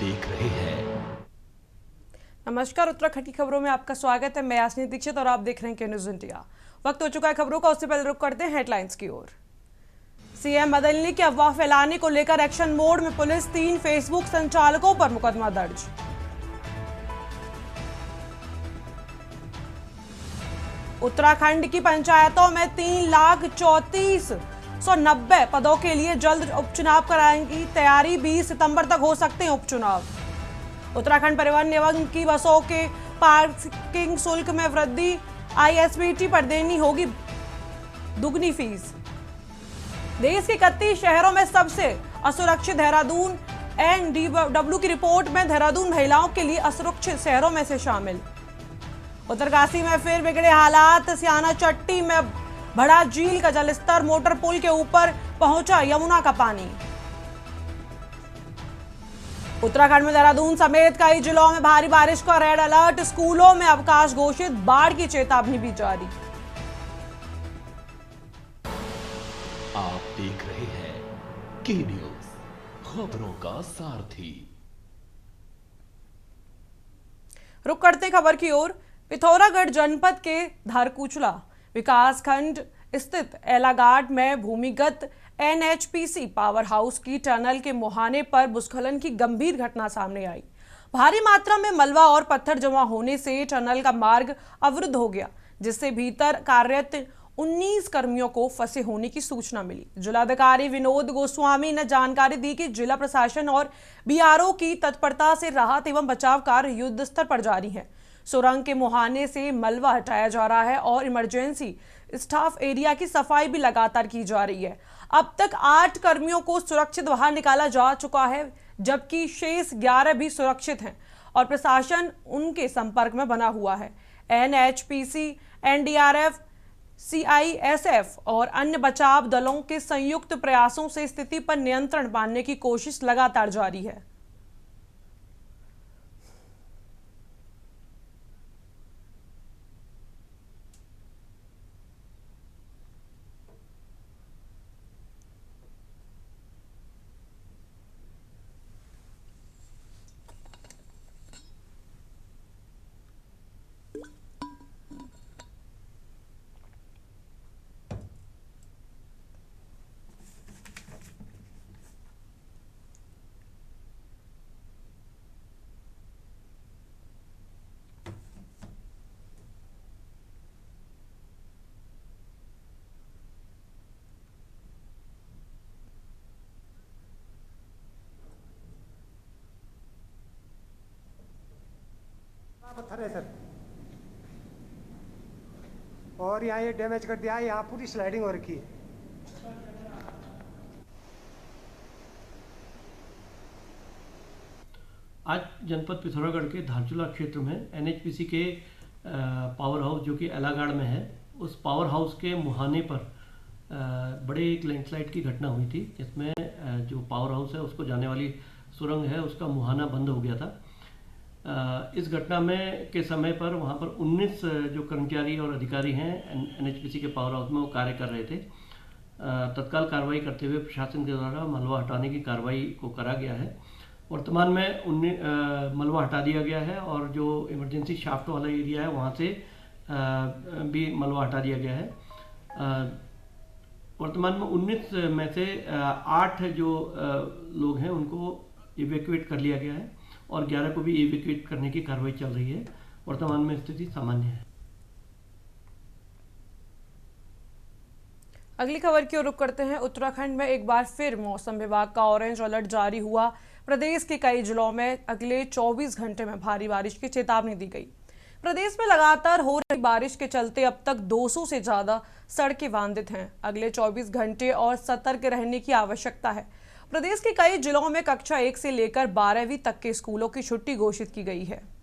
देख रहे हैं। नमस्कार, उत्तराखंड की खबरों में आपका स्वागत है। मैं यास्मीन दीक्षित और आप देख रहे हैं के न्यूज़ इंडिया। वक्त हो चुका है खबरों का, उससे पहले रुक करते हैं हेडलाइंस की ओर। सीएम बदलने की अफवाह फैलाने को लेकर एक्शन मोड में पुलिस, 3 फेसबुक संचालकों पर मुकदमा दर्ज। उत्तराखंड की पंचायतों में 3,34,190 पदों के लिए जल्द उपचुनाव कराएंगी तैयारी। 20 सितंबर तक हो सकते हैं उपचुनाव। उत्तराखंड परिवहन निगम की बसों के पार्किंग शुल्क में वृद्धि, आईएसबीटी पर देनी होगी दुगनी फीस। देश के 31 शहरों में सबसे असुरक्षित देहरादून, एनडीडब्ल्यू की रिपोर्ट में देहरादून महिलाओं के लिए असुरक्षित शहरों में से शामिल। उत्तरकाशी में फिर बिगड़े हालात, सियाना चट्टी में बढ़ा झील का जलस्तर, मोटर पुल के ऊपर पहुंचा यमुना का पानी। उत्तराखंड में देहरादून समेत कई जिलों में भारी बारिश का रेड अलर्ट, स्कूलों में अवकाश घोषित, बाढ़ की चेतावनी भी जारी। आप देख रहे हैं के न्यूज, खबरों का सारथी। रुक करते खबर की ओर। पिथौरागढ़ जनपद के धारकुचला विकासखंड स्थित एलागाड में भूमिगत एनएचपीसी पावर हाउस की टनल के मुहाने पर भूस्खलन की गंभीर घटना सामने आई। भारी मात्रा में मलबा और पत्थर जमा होने से टनल का मार्ग अवरुद्ध हो गया, जिससे भीतर कार्यरत 19 कर्मियों को फंसे होने की सूचना मिली। जिलाधिकारी विनोद गोस्वामी ने जानकारी दी कि जिला प्रशासन और बीआरओ की तत्परता से राहत एवं बचाव कार्य युद्ध स्तर पर जारी है। सुरंग के मुहाने से मलबा हटाया जा रहा है और इमरजेंसी स्टाफ एरिया की सफाई भी लगातार की जा रही है। अब तक 8 कर्मियों को सुरक्षित बाहर निकाला जा चुका है, जबकि शेष 11 भी सुरक्षित हैं और प्रशासन उनके संपर्क में बना हुआ है। एनएचपीसी, एनडीआरएफ, सीआईएसएफ और अन्य बचाव दलों के संयुक्त प्रयासों से स्थिति पर नियंत्रण पाने की कोशिश लगातार जारी है। पत्थर है सर, और यहाँ ये डैमेज कर दिया है, यहाँ पूरी स्लाइडिंग हो रखी है। आज जनपद पिथौरागढ़ के धारचूला क्षेत्र में एनएचपीसी के पावर हाउस जो कि एलागाड़ में है, उस पावर हाउस के मुहाने पर बड़े एक लैंडस्लाइड की घटना हुई थी, जिसमें जो पावर हाउस है उसको जाने वाली सुरंग है उसका मुहाना बंद हो गया था। इस घटना में के समय पर वहाँ पर 19 जो कर्मचारी और अधिकारी हैं एनएचपीसी के पावर हाउस में वो कार्य कर रहे थे। तत्काल कार्रवाई करते हुए प्रशासन के द्वारा मलबा हटाने की कार्रवाई को करा गया है। वर्तमान में मलबा हटा दिया गया है और जो इमरजेंसी शाफ्ट वाला एरिया है वहाँ से भी मलबा हटा दिया गया है। वर्तमान में 19 में से 8 जो लोग हैं उनको इवैक्यूएट कर लिया गया है और 11 को भी इवैक्यूएट करने की कार्रवाई चल रही है। वर्तमान में स्थिति सामान्य है। अगली खबर की ओर रुख करते हैं। उत्तराखंड में एक बार फिर मौसम विभाग का ऑरेंज अलर्ट जारी हुआ। प्रदेश के कई जिलों में अगले 24 घंटे में भारी बारिश की चेतावनी दी गई। प्रदेश में लगातार हो रही बारिश के चलते अब तक 200 से ज्यादा सड़कें बाधित हैं। अगले 24 घंटे और सतर्क रहने की आवश्यकता है। प्रदेश के कई जिलों में कक्षा 1 से लेकर 12वीं तक के स्कूलों की छुट्टी घोषित की गई है।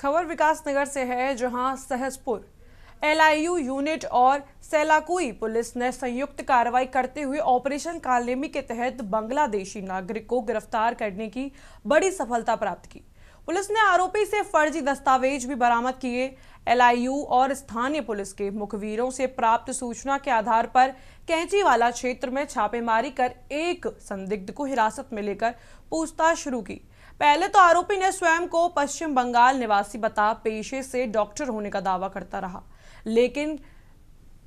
खबर विकासनगर से है, जहां सहसपुर LIU यूनिट और सेलाकुई पुलिस ने संयुक्त कार्रवाई करते हुए ऑपरेशन कालनेमी के तहत बांग्लादेशी नागरिक को गिरफ्तार करने की बड़ी सफलता प्राप्त की। पुलिस ने आरोपी से फर्जी दस्तावेज भी बरामद किए। LIU और स्थानीय पुलिस के मुखबिरों से प्राप्त सूचना के आधार पर कैंचीवाला क्षेत्र में छापेमारी कर एक संदिग्ध को हिरासत में लेकर पूछताछ शुरू की। पहले तो आरोपी ने स्वयं को पश्चिम बंगाल निवासी बता पेशे से डॉक्टर होने का दावा करता रहा, लेकिन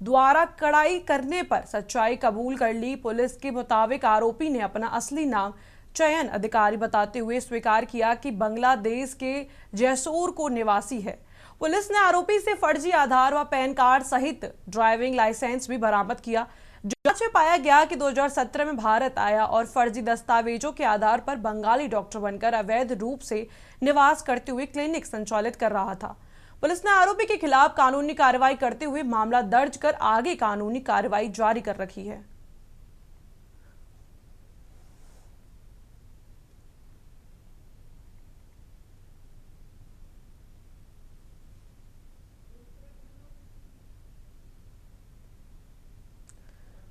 द्वारा कड़ाई करने पर सच्चाई कबूल कर ली। पुलिस के मुताबिक आरोपी ने अपना असली नाम चयन अधिकारी बताते हुए स्वीकार किया कि बांग्लादेश के जैसोर को निवासी है। पुलिस ने आरोपी से फर्जी आधार व पैन कार्ड सहित ड्राइविंग लाइसेंस भी बरामद किया। जांच में पाया गया कि 2017 में भारत आया और फर्जी दस्तावेजों के आधार पर बंगाली डॉक्टर बनकर अवैध रूप से निवास करते हुए क्लिनिक संचालित कर रहा था। पुलिस ने आरोपी के खिलाफ कानूनी कार्रवाई करते हुए मामला दर्ज कर आगे कानूनी कार्रवाई जारी कर रखी है।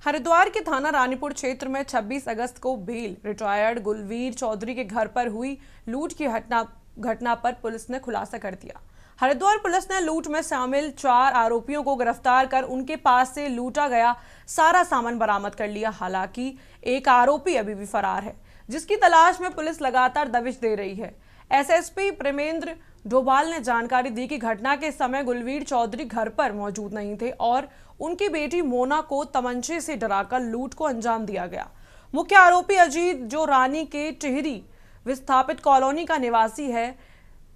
हरिद्वार के थाना रानीपुर क्षेत्र में 26 अगस्त को बेल रिटायर्ड गुलवीर चौधरी के घर पर हुई लूट की घटना पर पुलिस ने खुलासा कर दिया। हरिद्वार पुलिस ने लूट में शामिल 4 आरोपियों को गिरफ्तार कर उनके पास से लूटा गया सारा सामान बरामद कर लिया। हालांकि एक आरोपी अभी भी फरार है, जिसकी तलाश में पुलिस लगातार दबिश दे रही है। SSP प्रेमेंद्र डोभाल ने जानकारी दी कि घटना के समय गुलवीर चौधरी घर पर मौजूद नहीं थे और उनकी बेटी मोना को तमंचे से डराकर लूट को अंजाम दिया गया। मुख्य आरोपी अजीत, जो रानी के टिहरी विस्थापित कॉलोनी का निवासी है,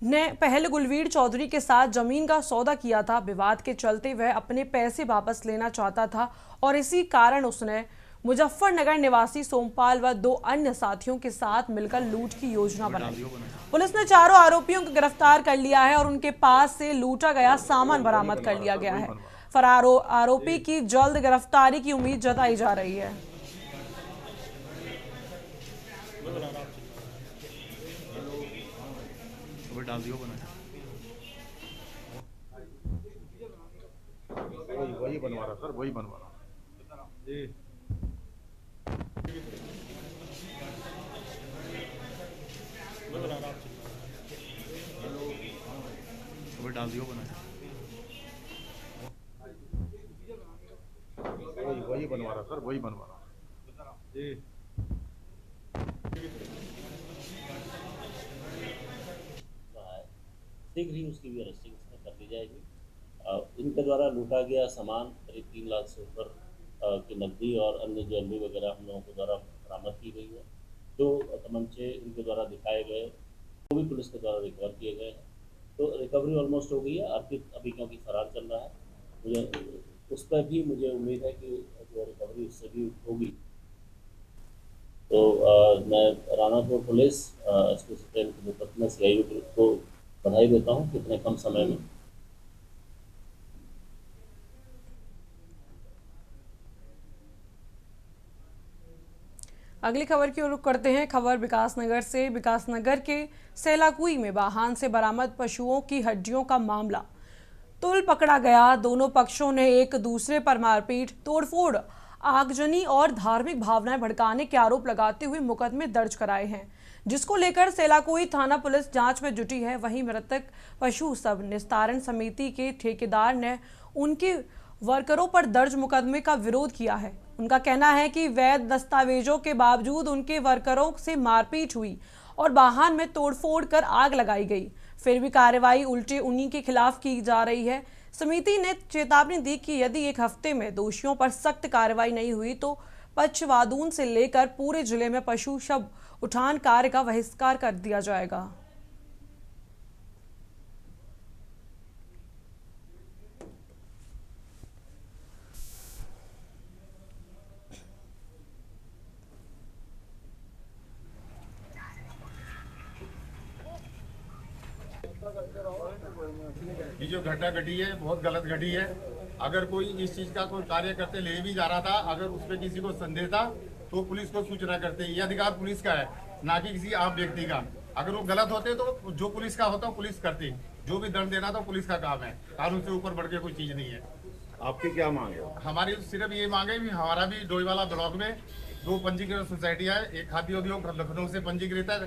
ने पहले गुलवीर चौधरी के साथ जमीन का सौदा किया था। विवाद के चलते वह अपने पैसे वापस लेना चाहता था और इसी कारण उसने मुजफ्फरनगर निवासी सोमपाल व 2 अन्य साथियों के साथ मिलकर लूट की योजना बनाई। पुलिस ने चारों आरोपियों को गिरफ्तार कर लिया है और उनके पास से लूटा गया सामान बरामद कर लिया गया है। फरार आरोपी की जल्द गिरफ्तारी की उम्मीद जताई जा रही है। वही बनवा रहा सर, वही बनवा रहा जी। डाल दियो बना, वही बनवा रहा सर, वही बनवा रहा जी। शीघ्र ही उसकी भी अरेस्टिंग कर दी जाएगी। इनके द्वारा लूटा गया सामान करीब 3 लाख से ऊपर की नकदी और अन्य ज्वेलरी वगैरह हम लोगों के द्वारा बरामद की गई है। जो तमंचे इनके द्वारा दिखाए गए वो भी पुलिस के द्वारा रिकवर किए गए हैं। तो रिकवरी ऑलमोस्ट हो गई है। अर्पित अभी क्योंकि फरार चल रहा है, मुझे उस पर भी मुझे उम्मीद है कि जो रिकवरी उससे भी होगी। तो मैं रानापुर पुलिस SP सुप्रीम के नेतृत्व में CIU को बधाई देता हूँ कि इतने कम समय में अगली खबर की ओर रुख करते हैं। खबर विकासनगर से। विकासनगर के सेलाकुई में वाहन से बरामद पशुओं की हड्डियों का मामला तुल पकड़ा गया। दोनों पक्षों ने एक दूसरे पर मारपीट, तोड़फोड़, आगजनी और धार्मिक भावनाएं भड़काने के आरोप लगाते हुए मुकदमे दर्ज कराए हैं, जिसको लेकर सेलाकुई थाना पुलिस जांच में जुटी है। वहीं मृतक पशु सब निस्तारण समिति के ठेकेदार ने उनके वर्करों पर दर्ज मुकदमे का विरोध किया है। उनका कहना है कि वैध दस्तावेजों के बावजूद उनके वर्करों से मारपीट हुई और वाहन में तोड़फोड़ कर आग लगाई गई। फिर भी कार्रवाई उल्टे उन्हीं के खिलाफ की जा रही है। समिति ने चेतावनी दी कि यदि 1 हफ्ते में दोषियों पर सख्त कार्रवाई नहीं हुई तो पक्षवादून से लेकर पूरे जिले में पशु शव उठान कार्य का बहिष्कार कर दिया जाएगा। ये जो घटना घटी है बहुत गलत घटी है। अगर कोई इस चीज का कोई कार्य करते ले भी जा रहा था, अगर उस पर किसी को संदेह था तो पुलिस को सूचना करते। ये अधिकार पुलिस का है, ना कि किसी आम व्यक्ति का। अगर वो गलत होते तो जो पुलिस का होता पुलिस करती। जो भी दंड देना तो पुलिस का काम है, कानून से ऊपर बढ़ के कोई चीज नहीं है। आपकी क्या मांग है? हमारी सिर्फ ये मांगे भी हमारा भी डोईवाला ब्लॉक में 2 पंजीकृत सोसाइटियाँ है। एक खादी उद्योग लखनऊ से पंजीकृत है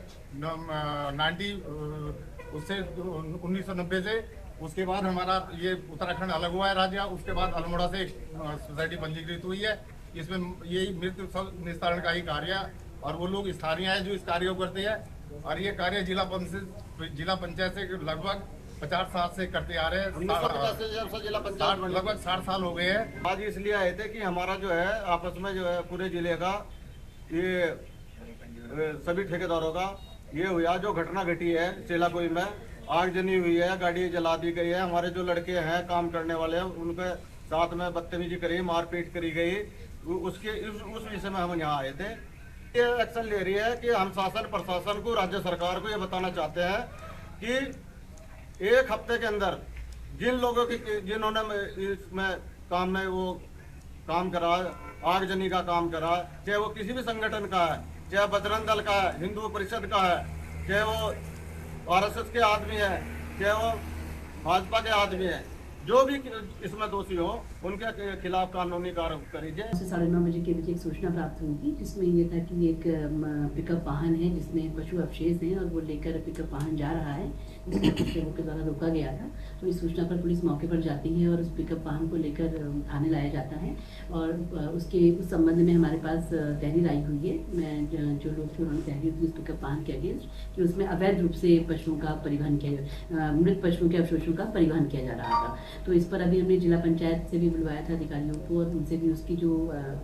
1990 से। उसके बाद हमारा ये उत्तराखंड अलग हुआ है राज्य। उसके बाद अल्मोड़ा से एक सोसाइटी पंजीकृत हुई है। इसमें यही मृत्यु निस्तारण का ही कार्य है और वो लोग स्थानीय है जो इस कार्य को करते हैं। और ये कार्य जिला पंचायत से लगभग 50 साल से करते आ रहे हैं। 1950 से जब से जिला पंचायत लगभग 60 साल हो गए हैं। आज इसलिए आए थे कि हमारा जो है आपस में जो है पूरे जिले का ये सभी ठेकेदारों का ये हुआ जो घटना घटी है चेलाकोई में, आगजनी हुई है, गाड़ी जला दी गई है, हमारे जो लड़के हैं काम करने वाले हैं उनके साथ में बदतमीजी करी, मारपीट करी गई। उसके उस विषय में हम यहाँ आए थे। ये एक्शन ले रही है कि हम शासन प्रशासन को, राज्य सरकार को ये बताना चाहते हैं कि 1 हफ्ते के अंदर जिन लोगों की जिन्होंने इसमें काम में वो काम करा, आगजनी का काम करा, चाहे वो किसी भी संगठन का है, चाहे बजरंग दल का है, हिंदू परिषद का है, चाहे वो RSS के आदमी है, चाहे वो भाजपा के आदमी है, जो भी इसमें दोषी हो उनके खिलाफ कानूनी कार्रवाई करी जाए। 9:30 बजे के बीच एक सूचना प्राप्त हुई थी जिसमें ये था कि एक पिकअप वाहन है जिसमें पशु अवशेष हैं और वो लेकर पिकअप वाहन जा रहा है, जिसको कुछ लोगों के द्वारा रोका गया था। तो इस सूचना पर पुलिस मौके पर जाती है और उस पिकअप वाहन को लेकर थाने लाया जाता है और उस संबंध में हमारे पास तहरीर आई हुई है। मैं जो लोग थे उन्होंने तहरीर दी उस पिकअप वाहन के अगेंस्ट कि उसमें अवैध रूप से पशुओं का परिवहन किया, मृत पशुओं के अवशेषों का परिवहन किया जा रहा था। तो इस पर अभी हमने जिला पंचायत से भी बुलवाया था अधिकारियों को और उनसे भी उसकी जो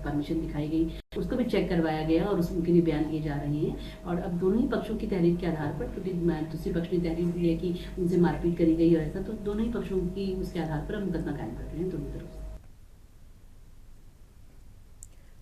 परमिशन दिखाई गई उसको भी चेक करवाया गया और उनके भी बयान लिए जा रहे हैं। और अब दोनों ही पक्षों की तहरीर के आधार पर, क्योंकि दूसरे पक्ष ने तहरीर दी है कि उनसे मारपीट करी गई और ऐसा, तो दोनों ही पक्षों की उसके आधार पर हम मुकदमा कायम कर रहे हैं दोनों तरफ से।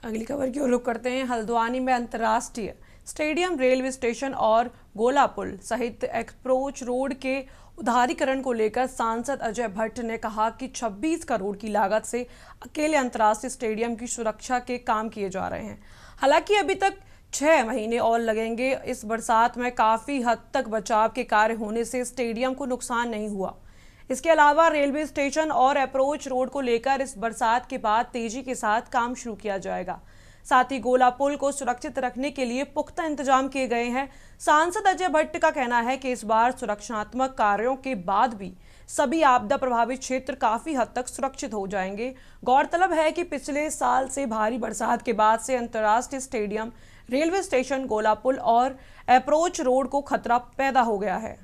अगली खबर की ओर रुख करते हैं। हल्द्वानी में अंतर्राष्ट्रीय स्टेडियम, रेलवे स्टेशन और गोला पुल सहित अप्रोच रोड के उदारीकरण को लेकर सांसद अजय भट्ट ने कहा कि 26 करोड़ की लागत से अकेले अंतर्राष्ट्रीय स्टेडियम की सुरक्षा के काम किए जा रहे हैं। हालांकि अभी तक 6 महीने और लगेंगे। इस बरसात में काफ़ी हद तक बचाव के कार्य होने से स्टेडियम को नुकसान नहीं हुआ। इसके अलावा रेलवे स्टेशन और अप्रोच रोड को लेकर इस बरसात के बाद तेजी के साथ काम शुरू किया जाएगा। साथ ही गोला पुल को सुरक्षित रखने के लिए पुख्ता इंतजाम किए गए हैं। सांसद अजय भट्ट का कहना है कि इस बार सुरक्षात्मक कार्यों के बाद भी सभी आपदा प्रभावित क्षेत्र काफी हद तक सुरक्षित हो जाएंगे। गौरतलब है कि पिछले साल से भारी बरसात के बाद से अंतर्राष्ट्रीय स्टेडियम, रेलवे स्टेशन, गोला पुल और अप्रोच रोड को खतरा पैदा हो गया है।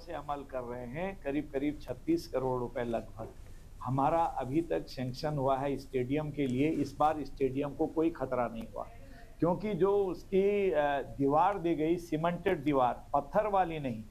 से अमल कर रहे हैं। करीब 36 करोड़ रुपए लगभग हमारा अभी तक सैंक्शन हुआ है स्टेडियम के लिए। इस बार स्टेडियम को कोई खतरा नहीं हुआ क्योंकि जो उसकी दीवार दी गई, सीमेंटेड दीवार, पत्थर वाली नहीं,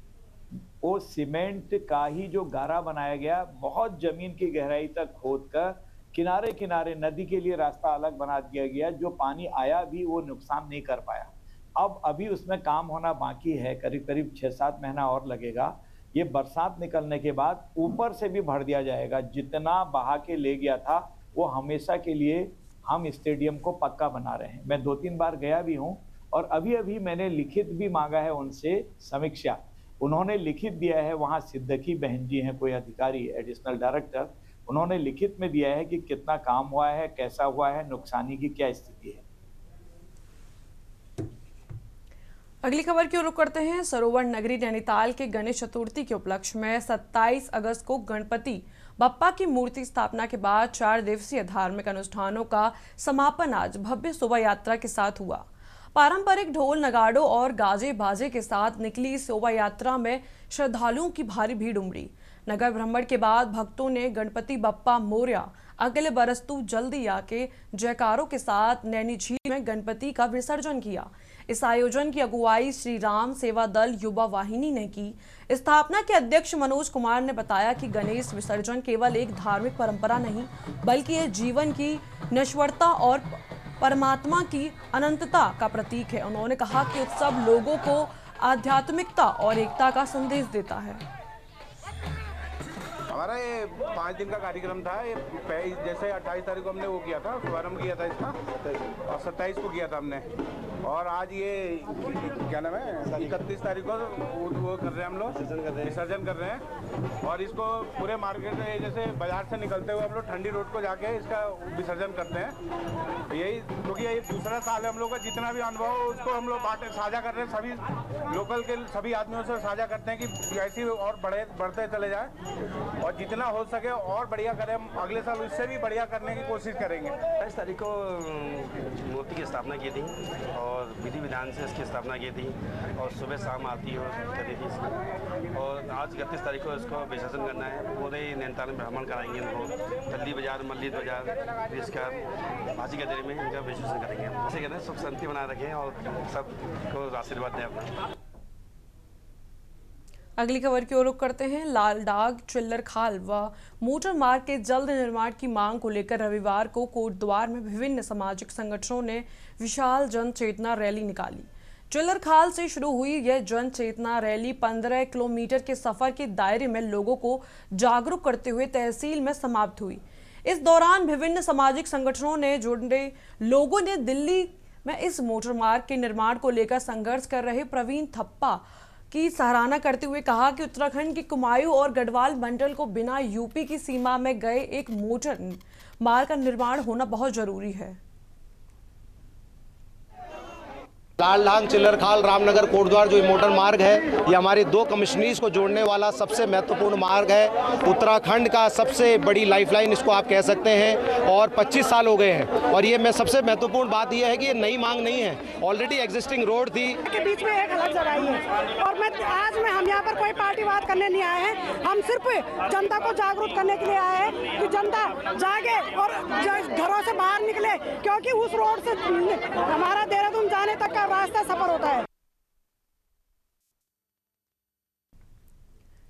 वो सीमेंट का ही जो गारा बनाया गया, बहुत जमीन की गहराई तक खोद कर किनारे किनारे नदी के लिए रास्ता अलग बना दिया गया। जो पानी आया भी वो नुकसान नहीं कर पाया। अब अभी उसमें काम होना बाकी है, करीब 6-7 महीना और लगेगा। ये बरसात निकलने के बाद ऊपर से भी भर दिया जाएगा। जितना बहा के ले गया था वो हमेशा के लिए हम स्टेडियम को पक्का बना रहे हैं। मैं 2-3 बार गया भी हूं और अभी मैंने लिखित भी मांगा है उनसे समीक्षा। उन्होंने लिखित दिया है, वहाँ सिद्दकी बहन जी हैं कोई अधिकारी, एडिशनल डायरेक्टर, उन्होंने लिखित में दिया है कि कितना काम हुआ है, कैसा हुआ है, नुकसानी की क्या स्थिति है। अगली खबर की ओर रुख करते हैं। सरोवर नगरी नैनीताल के गणेश चतुर्थी के उपलक्ष्य में 27 अगस्त को गणपति बप्पा की मूर्ति स्थापना के बाद 4 दिवसीय धार्मिक अनुष्ठानों का समापन आज भव्य शोभा यात्रा के साथ हुआ। पारंपरिक ढोल, नगाड़ों और गाजे बाजे के साथ निकली इस शोभा यात्रा में श्रद्धालुओं की भारी भीड़ उमड़ी। नगर भ्रमण के बाद भक्तों ने गणपति बप्पा मोरया अगले बरस तू जल्दी आके जयकारों के साथ नैनी झील में गणपति का विसर्जन किया। इस आयोजन की अगुवाई श्री राम सेवा दल युवा वाहिनी ने की। स्थापना के अध्यक्ष मनोज कुमार ने बताया कि गणेश विसर्जन केवल एक धार्मिक परंपरा नहीं बल्कि यह जीवन की नश्वरता और परमात्मा की अनंतता का प्रतीक है। उन्होंने कहा कि उत्सव लोगों को आध्यात्मिकता और एकता का संदेश देता है। हमारा ये 5 दिन का कार्यक्रम था। ये जैसे 28 तारीख को हमने वो किया था, शुभारंभ किया था इसका, और 27 को किया था हमने, और आज ये क्या नाम है 31 तारीख को वो कर रहे हैं, हम लोग विसर्जन कर रहे हैं। और इसको पूरे मार्केट में जैसे बाजार से निकलते हुए हम लोग ठंडी रोड को जाके इसका विसर्जन करते हैं। यही क्योंकि ये दूसरा साल है हम लोग का, जितना भी अनुभव हो उसको हम लोग बांटे साझा कर रहे हैं, सभी लोकल के सभी आदमियों से साझा करते हैं कि ऐसे और बढ़ते चले जाए और जितना हो सके और बढ़िया करें। हम अगले साल इससे भी बढ़िया करने की कोशिश करेंगे। 28 तारीख को मूर्ति की स्थापना की थी और विधि विधान से इसकी स्थापना की थी और सुबह शाम आरती करी थी इसकी, और आज 31 तारीख को इसको विसर्जन करना है। पूरे नैनीताल में भ्रमण कराएंगे इनको, दिल्ली बाजार, मल्लिक बाजार, इसका भाजी गदेरी में इनका विसर्जन करेंगे। जैसे कहते हैं सुख शांति बनाए रखें और सबको आशीर्वाद दें अपना। अगली खबर की ओर रुख करते हैं। लालडाग चिल्लर खाल व मोटर मार्ग के जल्द निर्माण की मांग को लेकर रविवार को कोटद्वार में विभिन्न सामाजिक संगठनों ने विशाल जन चेतना रैली निकाली। चिल्लर खाल से शुरू हुई यह जन चेतना रैली 15 किलोमीटर के सफर के दायरे में लोगों को जागरूक करते हुए तहसील में समाप्त हुई। इस दौरान विभिन्न सामाजिक संगठनों ने जुड़े लोगों ने दिल्ली में इस मोटर मार्ग के निर्माण को लेकर संघर्ष कर रहे प्रवीण थप्पा की सराहना करते हुए कहा कि उत्तराखंड के कुमायूं और गढ़वाल मंडल को बिना यूपी की सीमा में गए एक मोटर मार्ग का निर्माण होना बहुत जरूरी है। लालडांग चिल्लरखाल रामनगर कोटद्वार जो मोटर मार्ग है, ये हमारे 2 कमिश्नरीज को जोड़ने वाला सबसे महत्वपूर्ण मार्ग है। उत्तराखंड का सबसे बड़ी लाइफलाइन इसको आप कह सकते हैं, और 25 साल हो गए हैं। और ये मैं सबसे महत्वपूर्ण बात यह है कि ये नई मांग नहीं है, ऑलरेडी एग्जिस्टिंग रोड थी। के बीच में एक अलग जगह है और आज हम यहाँ पर कोई पार्टीवाद करने नहीं आए हैं। हम सिर्फ जनता को जागरूक करने के लिए आए हैं कि जनता जागे और घरों से बाहर निकले, क्योंकि उस रोड से हमारा देहरादून जाने तक का रास्ता सफर होता है।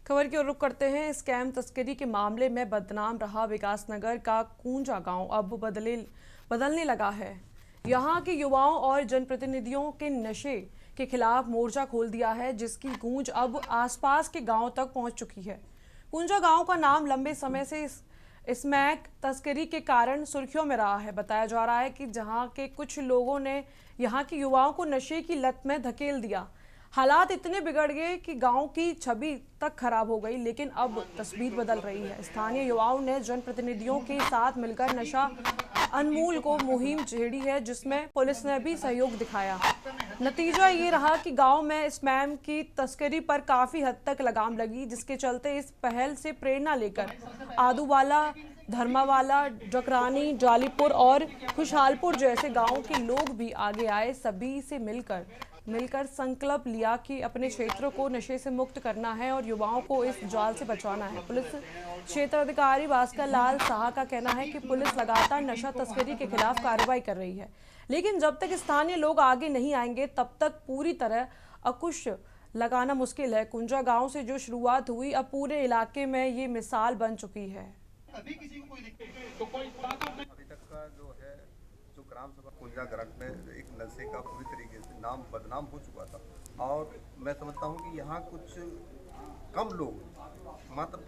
खबर की ओर रुख करते हैं। स्कैम तस्करी के मामले में बदनाम रहा विकासनगर का कूंजा गांव अब बदलने लगा है। यहां के युवाओं और जनप्रतिनिधियों के नशे के खिलाफ मोर्चा खोल दिया है, जिसकी गूंज अब आसपास के गांव तक पहुंच चुकी है। कूंजा गांव का नाम लंबे समय से स्मैक तस्करी के कारण सुर्खियों में रहा है। बताया जा रहा है कि जहां के कुछ लोगों ने यहां के युवाओं को नशे की लत में धकेल दिया। हालात इतने बिगड़ गए कि गांव की छवि तक खराब हो गई, लेकिन अब तस्वीर बदल रही है। स्थानीय युवाओं ने जनप्रतिनिधियों के साथ मिलकर नशा उन्मूलन को मुहिम छेड़ी है, जिसमें पुलिस ने भी सहयोग दिखाया। नतीजा ये रहा कि गांव में स्पैम की तस्करी पर काफी हद तक लगाम लगी, जिसके चलते इस पहल से प्रेरणा लेकर आदूवाला, धर्मावाला, डकरानी, जालीपुर और खुशहालपुर जैसे गांवों के लोग भी आगे आए। सभी से मिलकर संकल्प लिया कि अपने क्षेत्रों को नशे से मुक्त करना है और युवाओं को इस जाल से बचाना है। पुलिस क्षेत्र अधिकारी भास्कर लाल साहा का कहना है कि पुलिस लगातार नशा तस्करी के खिलाफ कार्रवाई कर रही है, लेकिन जब तक स्थानीय लोग आगे नहीं आएंगे तब तक पूरी तरह अंकुश लगाना मुश्किल है। कुंजा गांव से जो शुरुआत हुई, अब पूरे इलाके में ये मिसाल बन चुकी है। अभी तक का जो है जो ग्राम सभा कुंजा ग्राम में एक नशे का पूरी तरीके से नाम बदनाम हो चुका था, और मैं समझता हूँ कि यहाँ कुछ कम लोग, मात्र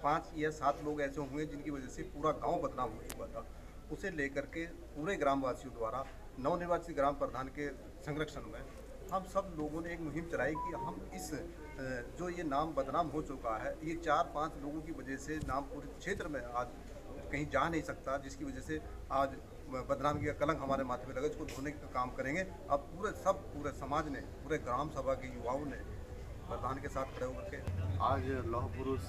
5 या 7 लोग ऐसे होंगे जिनकी वजह से पूरा गांव बदनाम हो चुका था। उसे लेकर के पूरे ग्रामवासियों द्वारा नवनिर्वाचित ग्राम प्रधान के संरक्षण में हम सब लोगों ने एक मुहिम चलाई कि हम इस जो ये नाम बदनाम हो चुका है, ये 4-5 लोगों की वजह से नाम पूरे क्षेत्र में आज कहीं जा नहीं सकता, जिसकी वजह से आज बदनामी का कलंक हमारे माथे में लगा। इसको धोने का काम करेंगे। अब पूरे समाज ने, पूरे ग्राम सभा के युवाओं ने प्रधान के साथ खड़े होकर के आज लौह पुरुष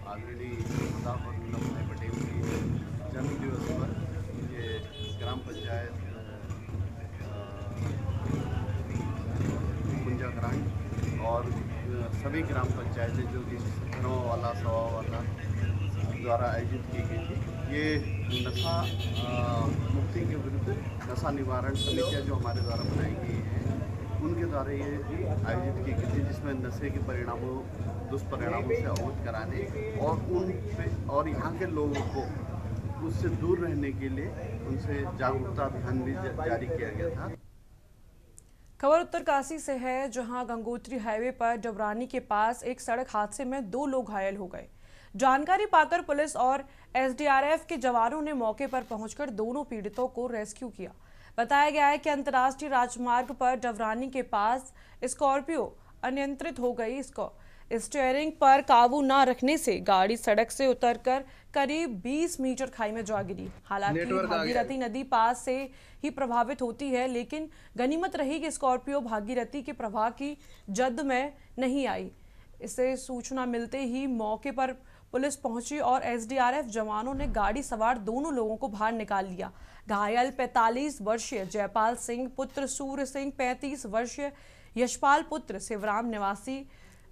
आदरणीय प्रताप वल्लभ भाई पटेल की जन्म दिवस पर ये ग्राम पंचायत कुंजा ग्रांट और सभी ग्राम पंचायतें जो कि 9 वाला 100 वाला द्वारा आयोजित की गई थी। ये नशा मुक्ति के विरुद्ध नशा निवारण समितियाँ जो हमारे द्वारा बनाई गई हैं, उनके द्वारा ये आयोजित की गई थी, जिसमें नशे के परिणामों दुष्परिणामों से अवगत कराने और यहाँ के लोगों को उससे दूर रहने के लिए उनसे जागरूकता अभियान भी जारी किया गया था। खबर उत्तरकाशी से है, जहां गंगोत्री हाईवे पर डबरानी के पास एक सड़क हादसे में 2 लोग घायल हो गए। जानकारी पाकर पुलिस और एसडीआरएफ के जवानों ने मौके पर पहुंचकर दोनों पीड़ितों को रेस्क्यू किया। बताया गया है कि अंतर्राष्ट्रीय राजमार्ग पर डबरानी के पास स्कॉर्पियो अनियंत्रित हो गई। इसको स्टीयरिंग पर काबू न रखने से गाड़ी सड़क से उतरकर करीब 20 मीटर खाई में जा गिरी। हालांकि भागीरथी नदी पास से ही प्रभावित होती है, लेकिन गनीमत रही कि स्कॉर्पियो भागीरथी के प्रवाह की जद में नहीं आई। इसे सूचना मिलते ही मौके पर पुलिस पहुंची और एसडीआरएफ जवानों ने गाड़ी सवार दोनों लोगों को बाहर निकाल लिया। घायल 45 वर्षीय जयपाल सिंह पुत्र सूर्य सिंह, 35 वर्षीय यशपाल पुत्र शिवराम निवासी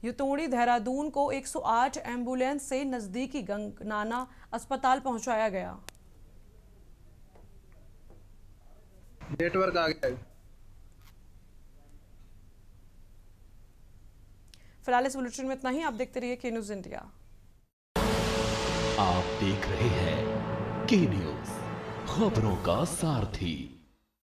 युतोड़ी देहरादून को 108 एम्बुलेंस से नजदीकी गंगनाना अस्पताल पहुंचाया गया। नेटवर्क आ गया। फिलहाल इस बुलेटिन में इतना ही। आप देखते रहिए के न्यूज़ इंडिया। आप देख रहे हैं के न्यूज़, खबरों का सारथी।